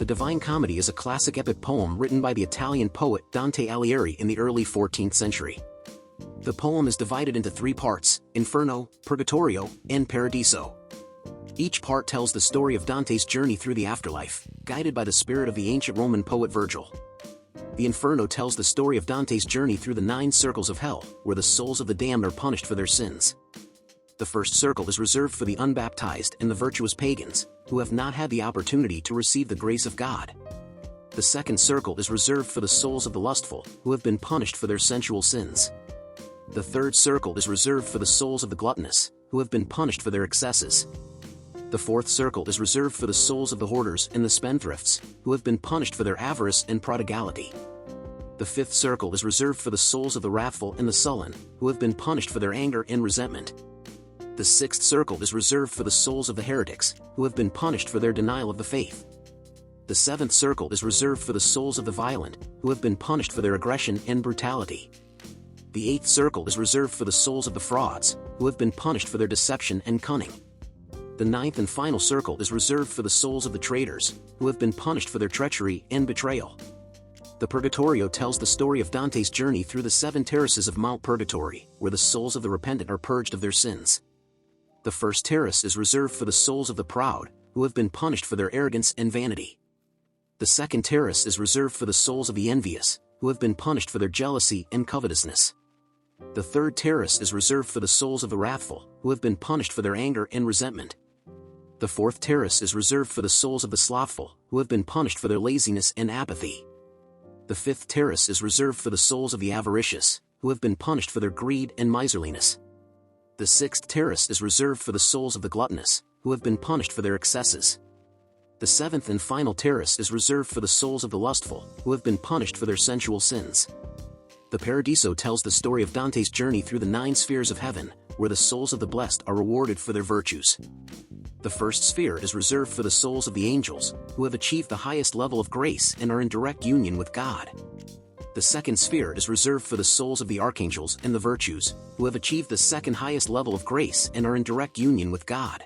Divine Comedy is a classic epic poem written by the Italian poet Dante Alighieri in the early 14th century. The poem is divided into three parts: Inferno, Purgatorio, and Paradiso. Each part tells the story of Dante's journey through the afterlife, guided by the spirit of the ancient Roman poet Virgil. The Inferno tells the story of Dante's journey through the 9 circles of hell, where the souls of the damned are punished for their sins. The first circle is reserved for the unbaptized and the virtuous pagans, who have not had the opportunity to receive the grace of God. The second circle is reserved for the souls of the lustful, who have been punished for their sensual sins. The third circle is reserved for the souls of the gluttonous, who have been punished for their excesses. The fourth circle is reserved for the souls of the hoarders and the spendthrifts, who have been punished for their avarice and prodigality. The fifth circle is reserved for the souls of the wrathful and the sullen, who have been punished for their anger and resentment. The sixth circle is reserved for the souls of the heretics, who have been punished for their denial of the faith. The seventh circle is reserved for the souls of the violent, who have been punished for their aggression and brutality. The eighth circle is reserved for the souls of the frauds, who have been punished for their deception and cunning. The ninth and final circle is reserved for the souls of the traitors, who have been punished for their treachery and betrayal. The Purgatorio tells the story of Dante's journey through the 7 terraces of Mount Purgatory, where the souls of the repentant are purged of their sins. The first terrace is reserved for the souls of the proud, who have been punished for their arrogance and vanity. The second terrace is reserved for the souls of the envious, who have been punished for their jealousy and covetousness. The third terrace is reserved for the souls of the wrathful, who have been punished for their anger and resentment. The fourth terrace is reserved for the souls of the slothful, who have been punished for their laziness and apathy. The fifth terrace is reserved for the souls of the avaricious, who have been punished for their greed and miserliness. The sixth terrace is reserved for the souls of the gluttonous, who have been punished for their excesses. The seventh and final terrace is reserved for the souls of the lustful, who have been punished for their sensual sins. The Paradiso tells the story of Dante's journey through the 9 spheres of heaven, where the souls of the blessed are rewarded for their virtues. The first sphere is reserved for the souls of the angels, who have achieved the highest level of grace and are in direct union with God. The second sphere is reserved for the souls of the archangels and the virtues, who have achieved the second highest level of grace and are in direct union with God.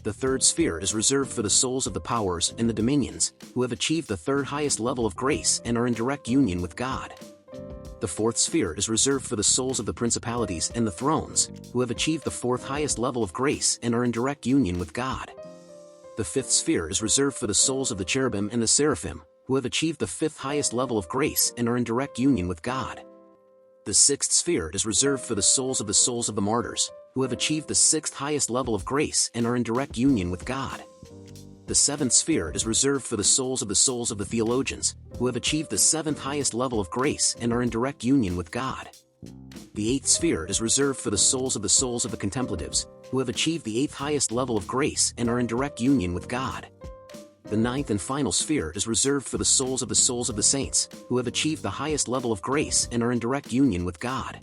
The third sphere is reserved for the souls of the powers and the dominions, who have achieved the third highest level of grace and are in direct union with God. The fourth sphere is reserved for the souls of the principalities and the thrones, who have achieved the fourth highest level of grace and are in direct union with God. The fifth sphere is reserved for the souls of the cherubim and the seraphim, who have achieved the fifth highest level of grace and are in direct union with God. The sixth sphere is reserved for the souls of the martyrs, who have achieved the sixth highest level of grace and are in direct union with God. The seventh sphere is reserved for the souls of the theologians, who have achieved the 7th highest level of grace and are in direct union with God. The eighth sphere is reserved for the souls of the contemplatives, who have achieved the 8th highest level of grace and are in direct union with God. The ninth and final sphere is reserved for the souls of the saints, who have achieved the highest level of grace and are in direct union with God.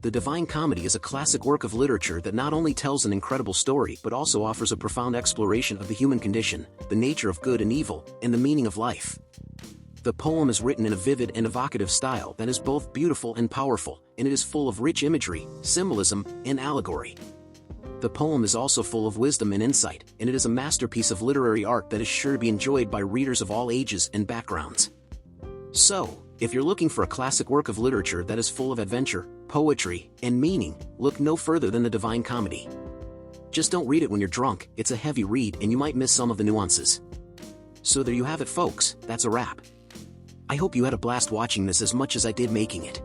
The Divine Comedy is a classic work of literature that not only tells an incredible story but also offers a profound exploration of the human condition, the nature of good and evil, and the meaning of life. The poem is written in a vivid and evocative style that is both beautiful and powerful, and it is full of rich imagery, symbolism, and allegory. The poem is also full of wisdom and insight, and it is a masterpiece of literary art that is sure to be enjoyed by readers of all ages and backgrounds. So, if you're looking for a classic work of literature that is full of adventure, poetry, and meaning, look no further than the Divine Comedy. Just don't read it when you're drunk, it's a heavy read and you might miss some of the nuances. So there you have it folks, that's a wrap. I hope you had a blast watching this as much as I did making it.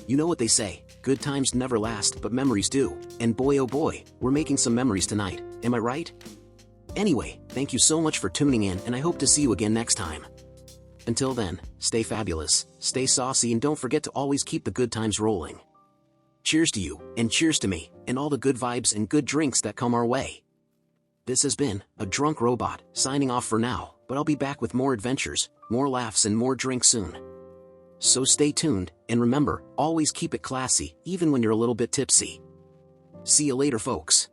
You know what they say, good times never last but memories do, and boy oh boy, we're making some memories tonight, am I right? Anyway, thank you so much for tuning in and I hope to see you again next time. Until then, stay fabulous, stay saucy and don't forget to always keep the good times rolling. Cheers to you, and cheers to me, and all the good vibes and good drinks that come our way. This has been a drunk robot, signing off for now, but I'll be back with more adventures, more laughs and more drinks soon. So stay tuned, and remember, always keep it classy, even when you're a little bit tipsy. See you later folks.